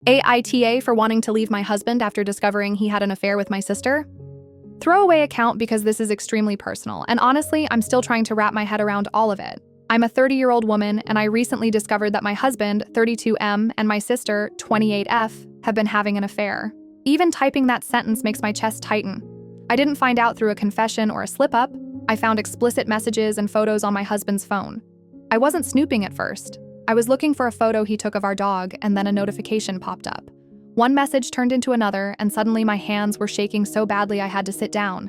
AITA for wanting to leave my husband after discovering he had an affair with my sister. Throwaway account because this is extremely personal, and honestly, I'm still trying to wrap my head around all of it. I'm a 30-year-old woman, and I recently discovered that my husband, 32M, and my sister, 28F, have been having an affair. Even typing that sentence makes my chest tighten. I didn't find out through a confession or a slip-up. I found explicit messages and photos on my husband's phone. I wasn't snooping at first. I was looking for a photo he took of our dog, and then a notification popped up. One message turned into another, and suddenly my hands were shaking so badly I had to sit down.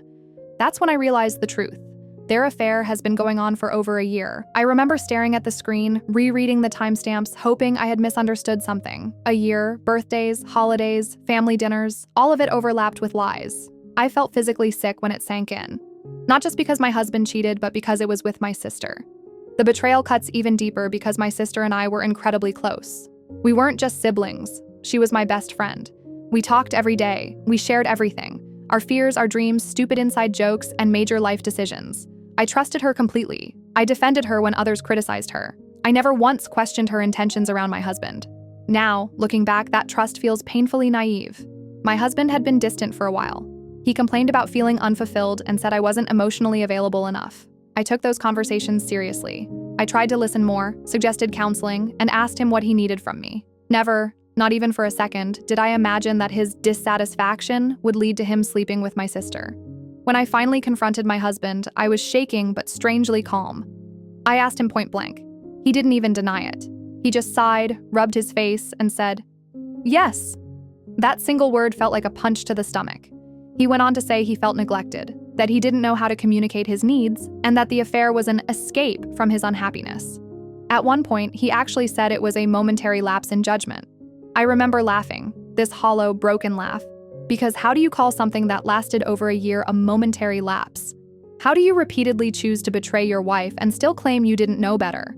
That's when I realized the truth. Their affair has been going on for over a year. I remember staring at the screen, rereading the timestamps, hoping I had misunderstood something. A year, birthdays, holidays, family dinners, all of it overlapped with lies. I felt physically sick when it sank in. Not just because my husband cheated, but because it was with my sister. The betrayal cuts even deeper because my sister and I were incredibly close. We weren't just siblings. She was my best friend. We talked every day. We shared everything. Our fears, our dreams, stupid inside jokes, and major life decisions. I trusted her completely. I defended her when others criticized her. I never once questioned her intentions around my husband. Now, looking back, that trust feels painfully naive. My husband had been distant for a while. He complained about feeling unfulfilled and said I wasn't emotionally available enough. I took those conversations seriously. I tried to listen more, suggested counseling, and asked him what he needed from me. Never, not even for a second, did I imagine that his dissatisfaction would lead to him sleeping with my sister. When I finally confronted my husband, I was shaking but strangely calm. I asked him point blank. He didn't even deny it. He just sighed, rubbed his face, and said, "Yes." That single word felt like a punch to the stomach. He went on to say he felt neglected, that he didn't know how to communicate his needs, and that the affair was an escape from his unhappiness. At one point, he actually said it was a momentary lapse in judgment. I remember laughing, this hollow, broken laugh, because how do you call something that lasted over a year a momentary lapse? How do you repeatedly choose to betray your wife and still claim you didn't know better?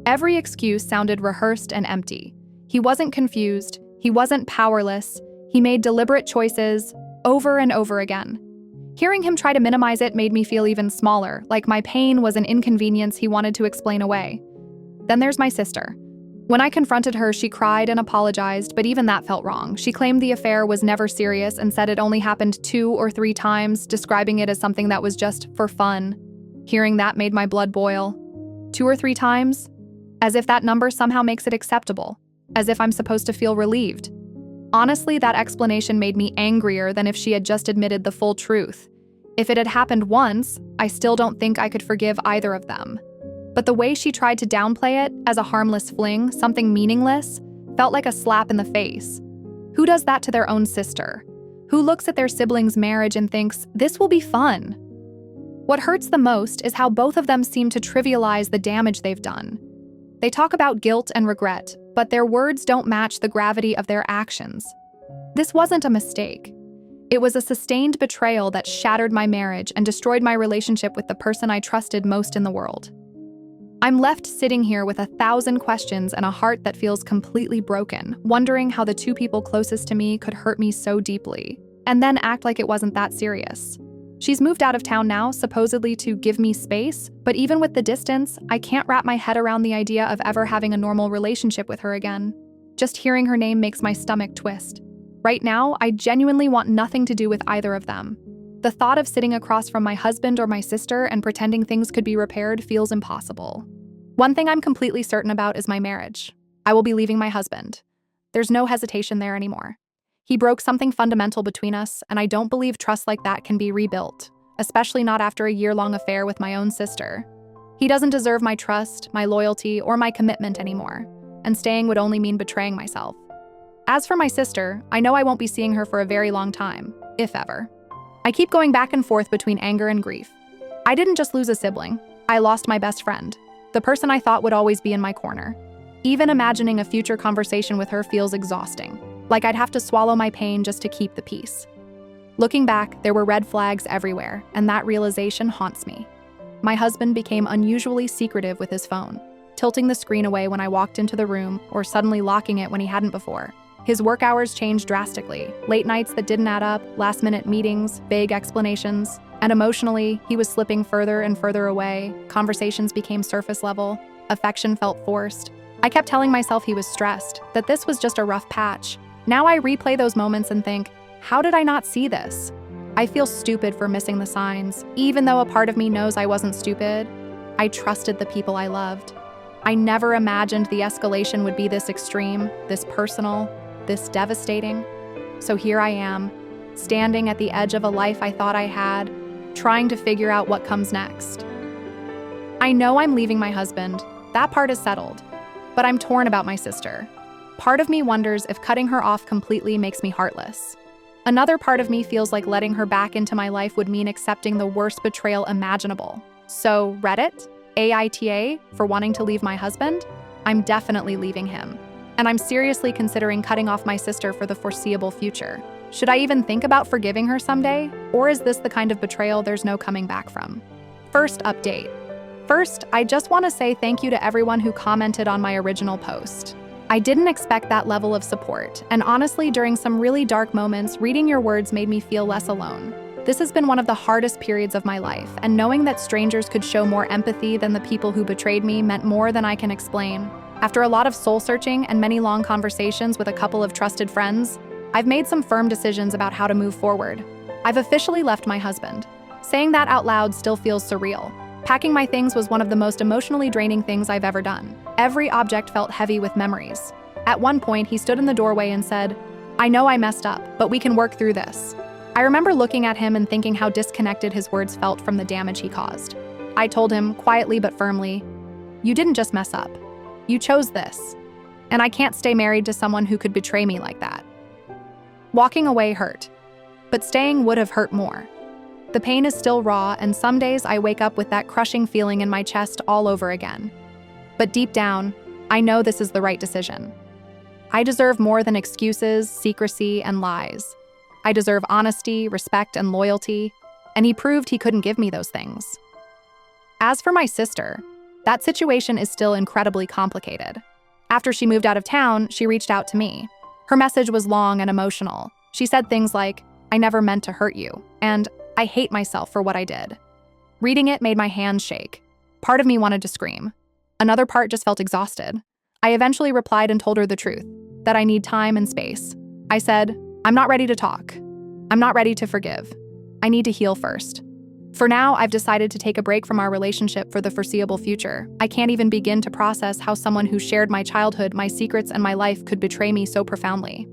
Every excuse sounded rehearsed and empty. He wasn't confused, he wasn't powerless, he made deliberate choices over and over again. Hearing him try to minimize it made me feel even smaller, like my pain was an inconvenience he wanted to explain away. Then there's my sister. When I confronted her, she cried and apologized, but even that felt wrong. She claimed the affair was never serious and said it only happened 2 or 3 times, describing it as something that was just for fun. Hearing that made my blood boil. 2 or 3 times? As if that number somehow makes it acceptable. As if I'm supposed to feel relieved. Honestly, that explanation made me angrier than if she had just admitted the full truth. If it had happened once, I still don't think I could forgive either of them. But the way she tried to downplay it as a harmless fling, something meaningless, felt like a slap in the face. Who does that to their own sister? Who looks at their sibling's marriage and thinks, this will be fun? What hurts the most is how both of them seem to trivialize the damage they've done. They talk about guilt and regret, but their words don't match the gravity of their actions. This wasn't a mistake. It was a sustained betrayal that shattered my marriage and destroyed my relationship with the person I trusted most in the world. I'm left sitting here with 1,000 questions and a heart that feels completely broken, wondering how the 2 people closest to me could hurt me so deeply, and then act like it wasn't that serious. She's moved out of town now, supposedly to give me space, but even with the distance, I can't wrap my head around the idea of ever having a normal relationship with her again. Just hearing her name makes my stomach twist. Right now, I genuinely want nothing to do with either of them. The thought of sitting across from my husband or my sister and pretending things could be repaired feels impossible. One thing I'm completely certain about is my marriage. I will be leaving my husband. There's no hesitation there anymore. He broke something fundamental between us, and I don't believe trust like that can be rebuilt, especially not after a year-long affair with my own sister. He doesn't deserve my trust, my loyalty, or my commitment anymore, and staying would only mean betraying myself. As for my sister, I know I won't be seeing her for a very long time, if ever. I keep going back and forth between anger and grief. I didn't just lose a sibling, I lost my best friend, the person I thought would always be in my corner. Even imagining a future conversation with her feels exhausting, like I'd have to swallow my pain just to keep the peace. Looking back, there were red flags everywhere, and that realization haunts me. My husband became unusually secretive with his phone, tilting the screen away when I walked into the room or suddenly locking it when he hadn't before. His work hours changed drastically, late nights that didn't add up, last-minute meetings, vague explanations, and emotionally, he was slipping further and further away. Conversations became surface level, affection felt forced. I kept telling myself he was stressed, that this was just a rough patch, Now I replay those moments and think, how did I not see this? I feel stupid for missing the signs. Even though a part of me knows I wasn't stupid, I trusted the people I loved. I never imagined the escalation would be this extreme, this personal, this devastating. So here I am, standing at the edge of a life I thought I had, trying to figure out what comes next. I know I'm leaving my husband. That part is settled. But I'm torn about my sister. Part of me wonders if cutting her off completely makes me heartless. Another part of me feels like letting her back into my life would mean accepting the worst betrayal imaginable. So Reddit, AITA, for wanting to leave my husband? I'm definitely leaving him. And I'm seriously considering cutting off my sister for the foreseeable future. Should I even think about forgiving her someday? Or is this the kind of betrayal there's no coming back from? First update. First, I just want to say thank you to everyone who commented on my original post. I didn't expect that level of support, and honestly, during some really dark moments, reading your words made me feel less alone. This has been one of the hardest periods of my life, and knowing that strangers could show more empathy than the people who betrayed me meant more than I can explain. After a lot of soul-searching and many long conversations with a couple of trusted friends, I've made some firm decisions about how to move forward. I've officially left my husband. Saying that out loud still feels surreal. Packing my things was one of the most emotionally draining things I've ever done. Every object felt heavy with memories. At one point, he stood in the doorway and said, "I know I messed up, but we can work through this." I remember looking at him and thinking how disconnected his words felt from the damage he caused. I told him, quietly but firmly, "You didn't just mess up. You chose this. And I can't stay married to someone who could betray me like that." Walking away hurt, but staying would have hurt more. The pain is still raw, and some days I wake up with that crushing feeling in my chest all over again. But deep down, I know this is the right decision. I deserve more than excuses, secrecy, and lies. I deserve honesty, respect, and loyalty, and he proved he couldn't give me those things. As for my sister, that situation is still incredibly complicated. After she moved out of town, she reached out to me. Her message was long and emotional. She said things like, "I never meant to hurt you," and "I hate myself for what I did." Reading it made my hands shake. Part of me wanted to scream. Another part just felt exhausted. I eventually replied and told her the truth, that I need time and space. I said, "I'm not ready to talk. I'm not ready to forgive. I need to heal first. For now, I've decided to take a break from our relationship for the foreseeable future. I can't even begin to process how someone who shared my childhood, my secrets, and my life could betray me so profoundly.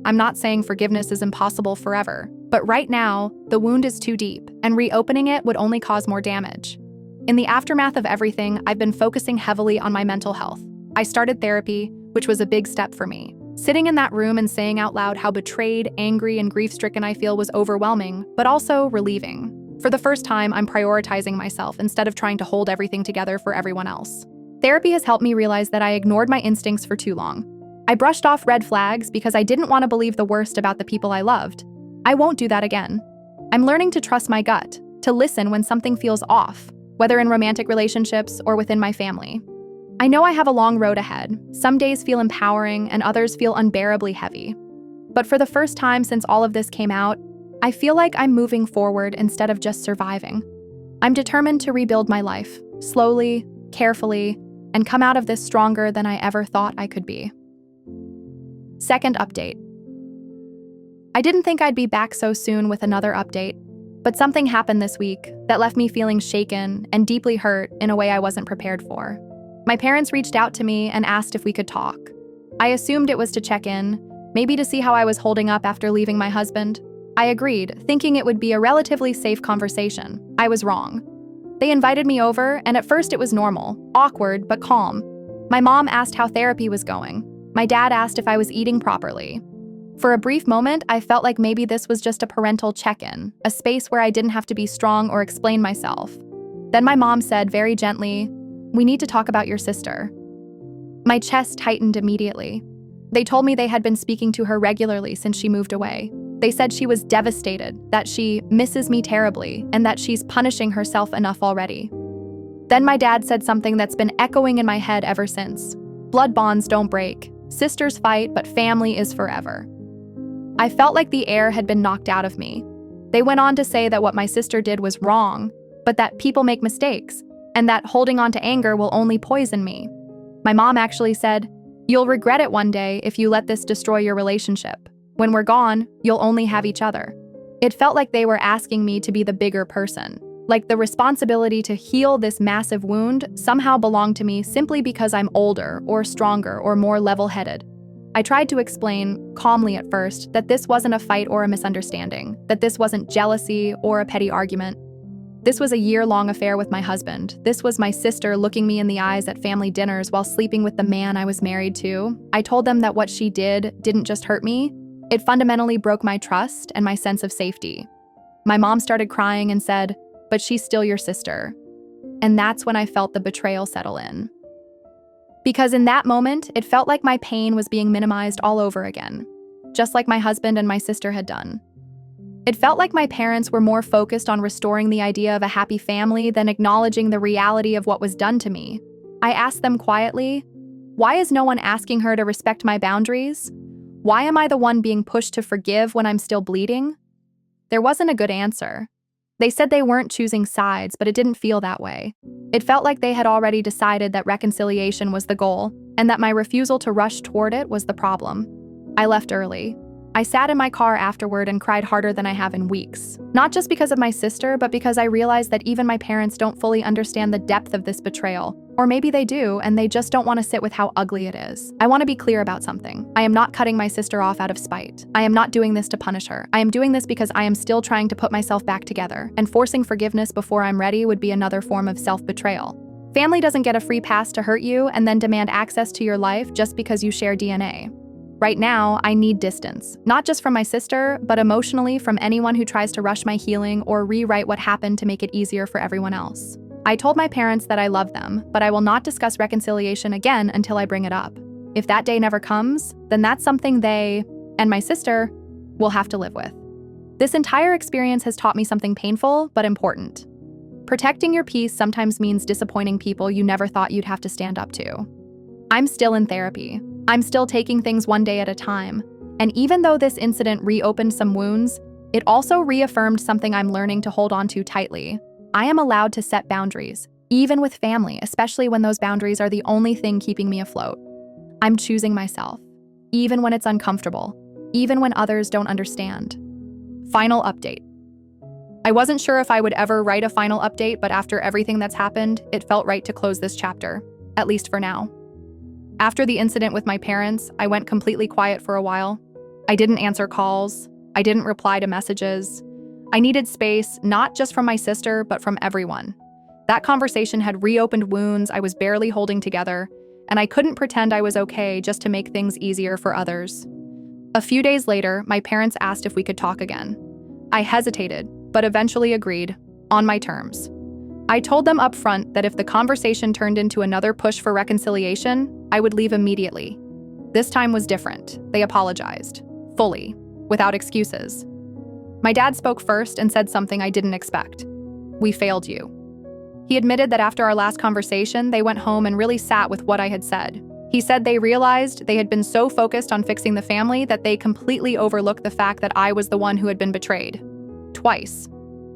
I'm not saying forgiveness is impossible forever, but right now, the wound is too deep, and reopening it would only cause more damage." In the aftermath of everything, I've been focusing heavily on my mental health. I started therapy, which was a big step for me. Sitting in that room and saying out loud how betrayed, angry, and grief-stricken I feel was overwhelming, but also relieving. For the first time, I'm prioritizing myself instead of trying to hold everything together for everyone else. Therapy has helped me realize that I ignored my instincts for too long. I brushed off red flags because I didn't want to believe the worst about the people I loved. I won't do that again. I'm learning to trust my gut, to listen when something feels off, whether in romantic relationships or within my family. I know I have a long road ahead. Some days feel empowering and others feel unbearably heavy. But for the first time since all of this came out, I feel like I'm moving forward instead of just surviving. I'm determined to rebuild my life, slowly, carefully, and come out of this stronger than I ever thought I could be. Second update. I didn't think I'd be back so soon with another update, but something happened this week that left me feeling shaken and deeply hurt in a way I wasn't prepared for. My parents reached out to me and asked if we could talk. I assumed it was to check in, maybe to see how I was holding up after leaving my husband. I agreed, thinking it would be a relatively safe conversation. I was wrong. They invited me over, and at first it was normal, awkward, but calm. My mom asked how therapy was going. My dad asked if I was eating properly. For a brief moment, I felt like maybe this was just a parental check-in, a space where I didn't have to be strong or explain myself. Then my mom said very gently, "We need to talk about your sister." My chest tightened immediately. They told me they had been speaking to her regularly since she moved away. They said she was devastated, that she misses me terribly, and that she's punishing herself enough already. Then my dad said something that's been echoing in my head ever since. Blood bonds don't break. Sisters fight, but family is forever. I felt like the air had been knocked out of me. They went on to say that what my sister did was wrong, but that people make mistakes, and that holding on to anger will only poison me. My mom actually said, You'll regret it one day if you let this destroy your relationship. When we're gone, you'll only have each other. It felt like they were asking me to be the bigger person. Like the responsibility to heal this massive wound somehow belonged to me simply because I'm older or stronger or more level-headed. I tried to explain, calmly at first, that this wasn't a fight or a misunderstanding, that this wasn't jealousy or a petty argument. This was a year-long affair with my husband. This was my sister looking me in the eyes at family dinners while sleeping with the man I was married to. I told them that what she didn't just hurt me, it fundamentally broke my trust and my sense of safety. My mom started crying and said, "But she's still your sister." And that's when I felt the betrayal settle in. Because in that moment, it felt like my pain was being minimized all over again, just like my husband and my sister had done. It felt like my parents were more focused on restoring the idea of a happy family than acknowledging the reality of what was done to me. I asked them quietly, "Why is no one asking her to respect my boundaries? Why am I the one being pushed to forgive when I'm still bleeding?" There wasn't a good answer. They said they weren't choosing sides, but it didn't feel that way. It felt like they had already decided that reconciliation was the goal, and that my refusal to rush toward it was the problem. I left early. I sat in my car afterward and cried harder than I have in weeks. Not just because of my sister, but because I realized that even my parents don't fully understand the depth of this betrayal. Or maybe they do, and they just don't want to sit with how ugly it is. I want to be clear about something. I am not cutting my sister off out of spite. I am not doing this to punish her. I am doing this because I am still trying to put myself back together, and forcing forgiveness before I'm ready would be another form of self-betrayal. Family doesn't get a free pass to hurt you and then demand access to your life just because you share DNA. Right now, I need distance, not just from my sister, but emotionally from anyone who tries to rush my healing or rewrite what happened to make it easier for everyone else. I told my parents that I love them, but I will not discuss reconciliation again until I bring it up. If that day never comes, then that's something they, and my sister, will have to live with. This entire experience has taught me something painful but important. Protecting your peace sometimes means disappointing people you never thought you'd have to stand up to. I'm still in therapy. I'm still taking things one day at a time. And even though this incident reopened some wounds, it also reaffirmed something I'm learning to hold on to tightly. I am allowed to set boundaries, even with family, especially when those boundaries are the only thing keeping me afloat. I'm choosing myself, even when it's uncomfortable, even when others don't understand. Final update. I wasn't sure if I would ever write a final update, but after everything that's happened, it felt right to close this chapter, at least for now. After the incident with my parents, I went completely quiet for a while. I didn't answer calls. I didn't reply to messages. I needed space, not just from my sister, but from everyone. That conversation had reopened wounds I was barely holding together, and I couldn't pretend I was okay just to make things easier for others. A few days later, my parents asked if we could talk again. I hesitated, but eventually agreed, on my terms. I told them up front that if the conversation turned into another push for reconciliation, I would leave immediately. This time was different. They apologized, fully, without excuses. My dad spoke first and said something I didn't expect. "We failed you." He admitted that after our last conversation, they went home and really sat with what I had said. He said they realized they had been so focused on fixing the family that they completely overlooked the fact that I was the one who had been betrayed. Twice.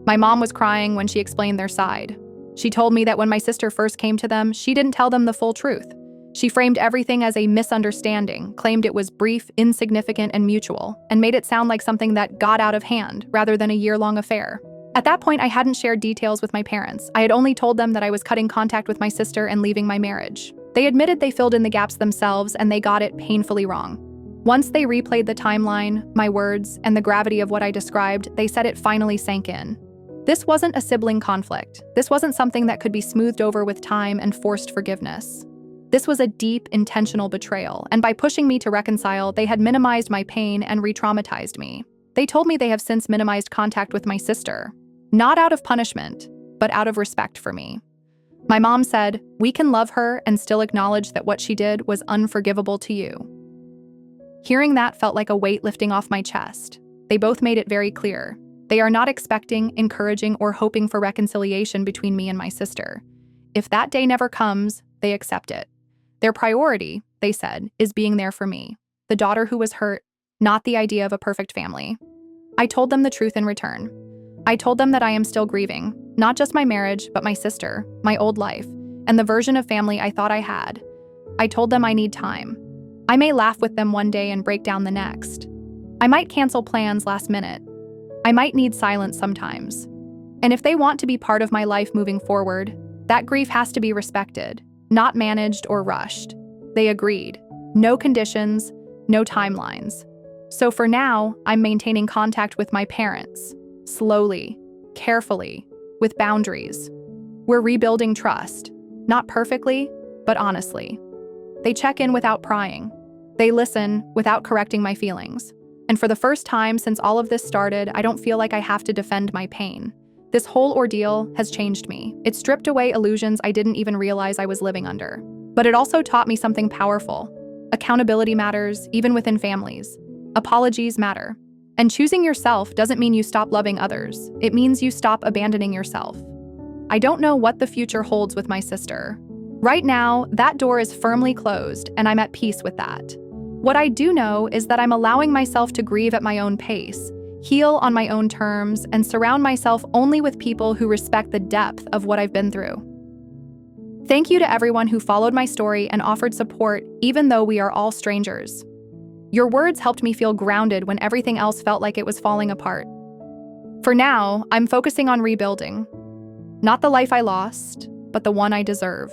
My mom was crying when she explained their side. She told me that when my sister first came to them, she didn't tell them the full truth. She framed everything as a misunderstanding, claimed it was brief, insignificant, and mutual, and made it sound like something that got out of hand rather than a year-long affair. At that point, I hadn't shared details with my parents. I had only told them that I was cutting contact with my sister and leaving my marriage. They admitted they filled in the gaps themselves, and they got it painfully wrong. Once they replayed the timeline, my words, and the gravity of what I described, they said it finally sank in. This wasn't a sibling conflict. This wasn't something that could be smoothed over with time and forced forgiveness. This was a deep, intentional betrayal, and by pushing me to reconcile, they had minimized my pain and re-traumatized me. They told me they have since minimized contact with my sister, not out of punishment, but out of respect for me. My mom said, "We can love her and still acknowledge that what she did was unforgivable to you." Hearing that felt like a weight lifting off my chest. They both made it very clear. They are not expecting, encouraging, or hoping for reconciliation between me and my sister. If that day never comes, they accept it. Their priority, they said, is being there for me, the daughter who was hurt, not the idea of a perfect family. I told them the truth in return. I told them that I am still grieving, not just my marriage, but my sister, my old life, and the version of family I thought I had. I told them I need time. I may laugh with them one day and break down the next. I might cancel plans last minute. I might need silence sometimes. And if they want to be part of my life moving forward, that grief has to be respected, not managed or rushed. They agreed. No conditions, no timelines. So for now, I'm maintaining contact with my parents, slowly, carefully, with boundaries. We're rebuilding trust, not perfectly, but honestly. They check in without prying. They listen without correcting my feelings. And for the first time since all of this started, I don't feel like I have to defend my pain. This whole ordeal has changed me. It stripped away illusions I didn't even realize I was living under. But it also taught me something powerful. Accountability matters, even within families. Apologies matter. And choosing yourself doesn't mean you stop loving others. It means you stop abandoning yourself. I don't know what the future holds with my sister. Right now, that door is firmly closed, and I'm at peace with that. What I do know is that I'm allowing myself to grieve at my own pace, heal on my own terms, and surround myself only with people who respect the depth of what I've been through. Thank you to everyone who followed my story and offered support, even though we are all strangers. Your words helped me feel grounded when everything else felt like it was falling apart. For now, I'm focusing on rebuilding. Not the life I lost, but the one I deserve.